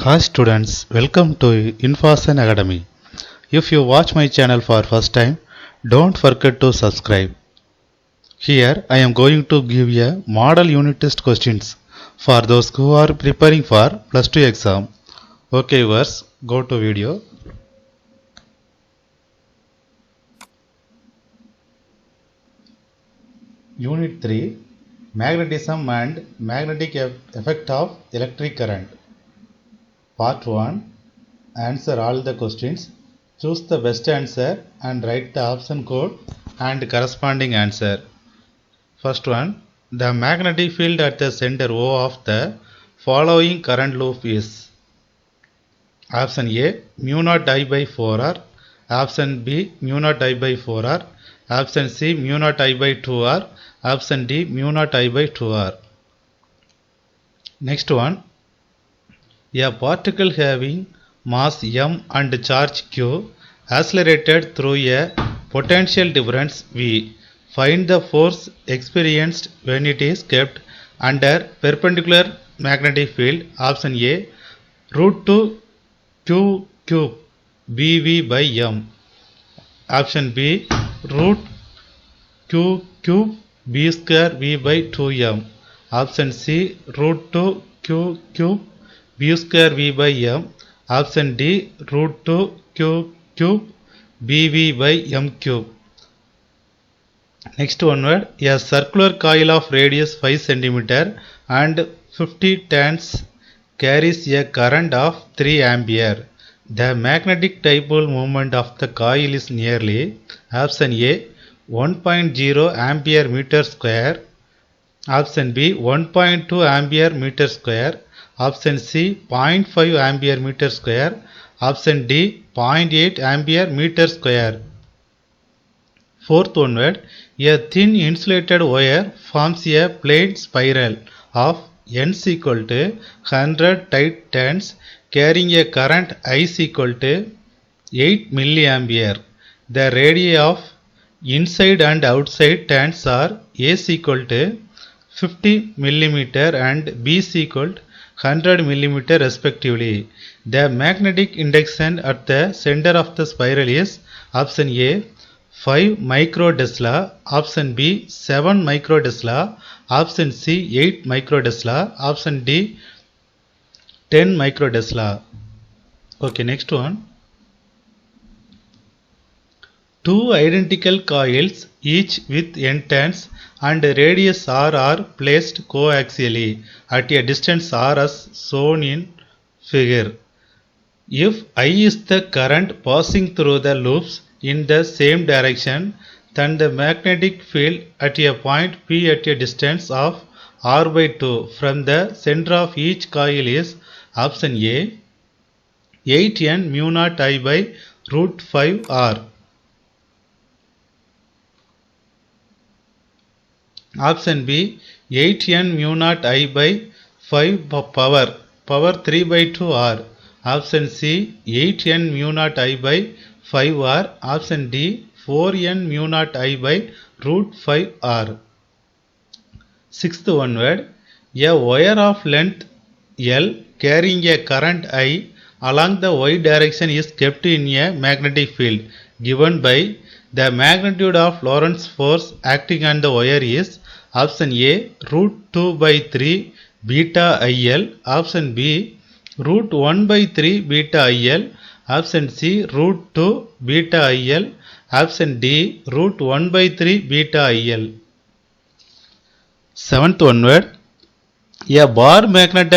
Hi students, welcome to Infosan Academy. If you watch my channel for first time, don't forget to subscribe. Here I am going to give a model unit test questions for those who are preparing for plus 2 exam. Okay viewers, go to video. Unit 3, Magnetism and Magnetic Effect of Electric Current. Part 1. Answer all the questions. Choose the best answer and write the option code and corresponding answer. First one. The magnetic field at the center O of the following current loop is option A mu naught I by 4R, option B mu naught I by 4R, option C mu naught I by 2R, option D mu naught I by 2R. Next one. A particle having mass m and charge q accelerated through a potential difference V. Find the force experienced when it is kept under perpendicular magnetic field. Option A root 2 q cube bv by m. Option B root q cube b square v by 2m. Option C root 2 q cube b square v by m. Option D root 2 q cube bv by m cube. Next one word. A circular coil of radius 5 cm and 50 turns carries a current of 3 ampere. The magnetic dipole moment of the coil is nearly option A 1.0 ampere meter square, option B 1.2 ampere meter square, option C 0.5 ampere meter square, option D 0.8 ampere meter square. Fourth one word. A thin insulated wire forms a plane spiral of n equal to 100 tight turns carrying a current I equal to 8 milliampere. The radii of inside and outside turns are A equal to 50 millimeter and B equal to 100 millimeter respectively. The magnetic induction at the center of the spiral is option A 5 microdesla, option B 7 microdesla, option C 8 microdesla, option D 10 microdesla. Okay, next one. Two identical coils each with n turns and radius r are placed coaxially at a distance r as shown in figure. If I is the current passing through the loops in the same direction, then the magnetic field at a point P at a distance of r by 2 from the center of each coil is option A 8n mu naught I by root 5 r. Option B 8n mu naught I by 5 power 3 by 2 r. Option C 8n mu naught I by 5 r. Option D 4n mu naught I by root 5 r. Sixth one word. A wire of length L carrying a current I along the y direction is kept in a magnetic field given by the magnitude of Lorentz force acting on the wire is option A root 2 by 3 beta IL, option B root 1 by 3 beta IL, option C root 2 beta IL, option D root 1 by 3 beta IL. Seventh one word. A bar magnet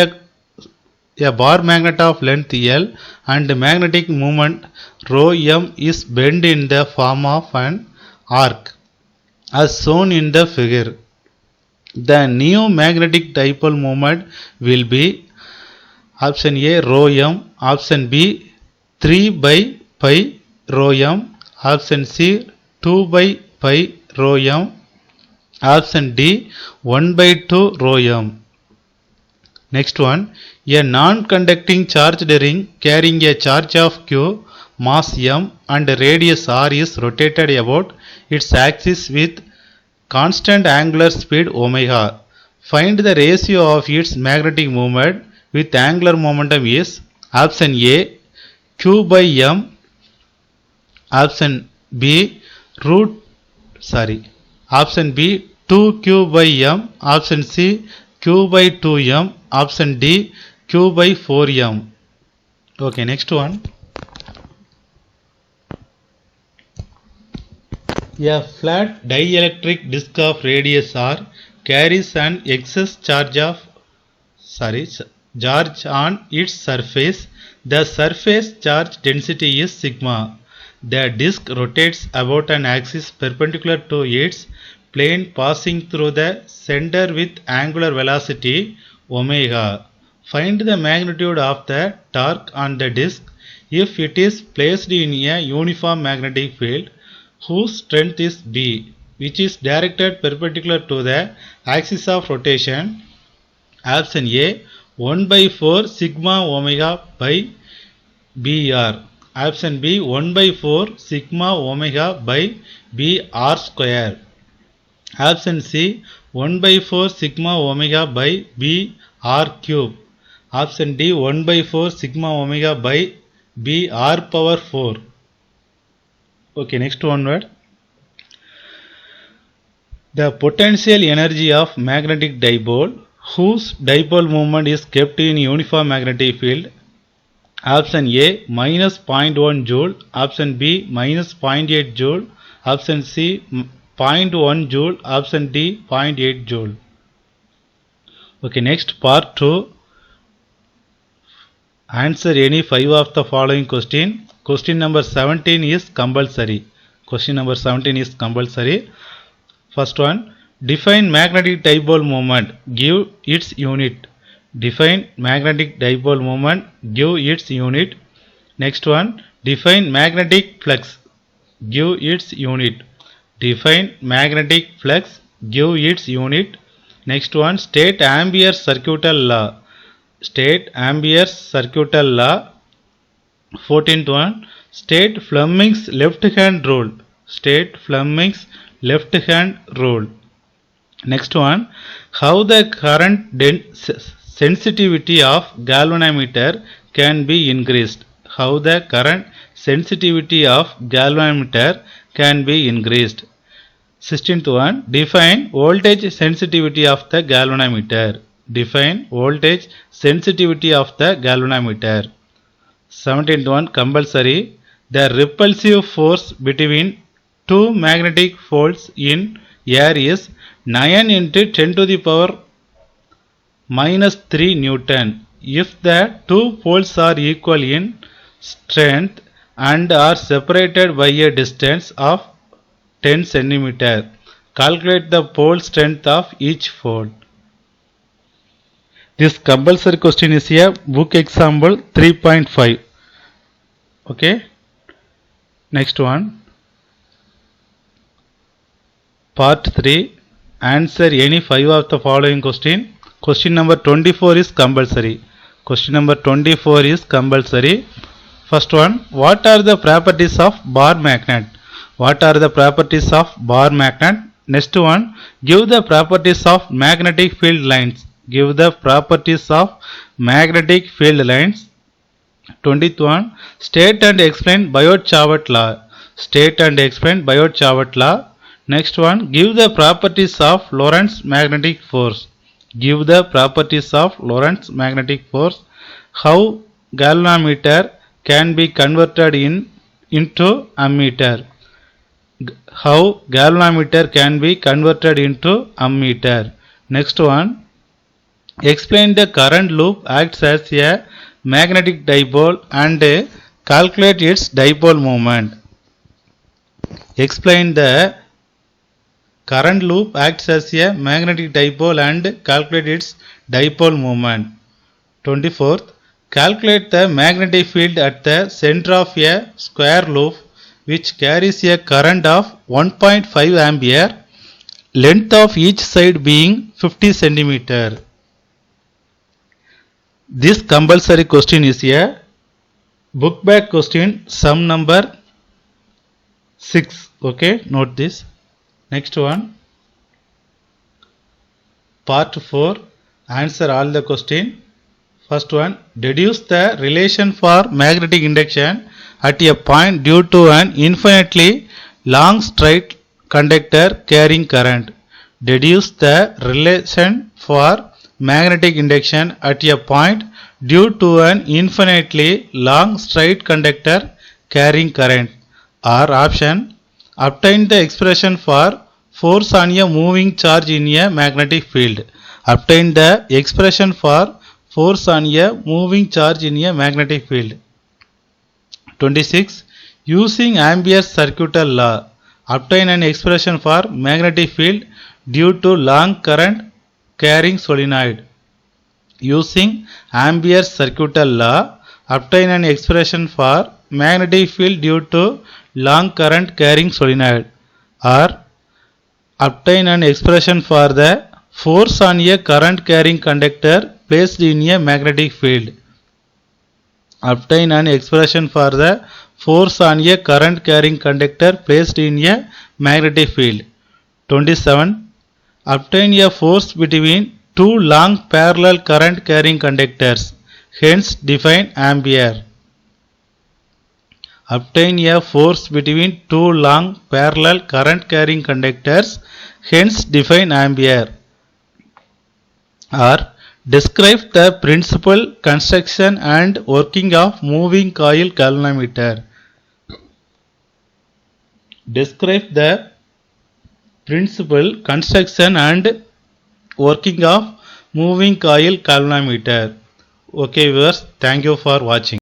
of length L and magnetic moment rho m is bent in the form of an arc as shown in the figure. The new magnetic dipole moment will be option A rho m, option B 3 by pi rho m, option C 2 by pi rho m, option D 1 by 2 rho m. Next one. A non-conducting charged ring carrying a charge of q, mass m and radius r is rotated about its axis with constant angular speed omega. Find the ratio of its magnetic moment with angular momentum is Option A Q by M. Option B root sorry. Option B 2Q by M. Option C Q by 2M. Option D Q by 4M. Okay, next one. A flat dielectric disk of radius r carries an excess charge on its surface. The surface charge density is sigma. The disk rotates about an axis perpendicular to its plane, passing through the center with angular velocity omega. Find the magnitude of the torque on the disk if it is placed in a uniform magnetic field whose strength is B, which is directed perpendicular to the axis of rotation. Option A 1 by 4 sigma omega by Br. Option B 1 by 4 sigma omega by Br square. Option C 1 by 4 sigma omega by Br cube. Option D 1 by 4 sigma omega by Br power 4. Okay, next one word. The potential energy of magnetic dipole whose dipole moment is kept in uniform magnetic field. Option A minus 0.1 joule. Option B minus 0.8 joule. Option C 0.1 joule. Option D 0.8 joule. Okay, next part 2. Answer any 5 of the following question. Question number 17 is compulsory. Question number 17 is compulsory. First one, define magnetic dipole moment. Give its unit. Define magnetic dipole moment. Give its unit. Next one, define magnetic flux. Give its unit. Define magnetic flux. Give its unit. Next one, state Ampere's circuital law. State Ampere's circuital law. 14th one, state Fleming's left hand rule. State Fleming's left hand rule. Next one, how the current sensitivity of galvanometer can be increased. How the current sensitivity of galvanometer can be increased. 16th one, define voltage sensitivity of the galvanometer. Define voltage sensitivity of the galvanometer. 17th one, compulsory. The repulsive force between two magnetic poles in air is 9 into 10 to the power minus 3 Newton. If the two poles are equal in strength and are separated by a distance of 10 cm, calculate the pole strength of each pole. This compulsory question is a book example 3.5. Okay. Next one. Part 3. Answer any 5 of the following question. Question number 24 is compulsory. Question number 24 is compulsory. First one. What are the properties of bar magnet? What are the properties of bar magnet? Next one. Give the properties of magnetic field lines. Give the properties of magnetic field lines. 20th one. State and explain Biot-Savart law. State and explain Biot-Savart law. Next one, give the properties of Lorentz magnetic force. Give the properties of Lorentz magnetic force. How galvanometer can be converted into ammeter. How galvanometer can be converted into ammeter. Next one, explain the current loop acts as a magnetic dipole and calculate its dipole moment. Explain the current loop acts as a magnetic dipole and calculate its dipole moment. 24th, calculate the magnetic field at the center of a square loop which carries a current of 1.5 ampere, length of each side being 50 centimeter. This compulsory question is a book back question, sum number 6. Okay, note this. Next one, part 4. Answer all the question. First one, deduce the relation for magnetic induction at a point due to an infinitely long straight conductor carrying current. Deduce the relation for magnetic induction at a point due to an infinitely long straight conductor carrying current. Or option, obtain the expression for force on a moving charge in a magnetic field. Obtain the expression for force on a moving charge in a magnetic field. 26. Using Ampere's circuital law, obtain an expression for magnetic field due to long current carrying solenoid. Using Ampere's circuital law, obtain an expression for magnetic field due to long current carrying solenoid. Or obtain an expression for the force on a current carrying conductor placed in a magnetic field. Obtain an expression for the force on a current carrying conductor placed in a magnetic field. 27. Obtain a force between two long parallel current carrying conductors. Hence define ampere. Obtain a force between two long parallel current carrying conductors. Hence define ampere. Or describe the principle, construction and working of moving coil galvanometer. Describe the principle, construction and working of moving coil galvanometer. Okay viewers, thank you for watching.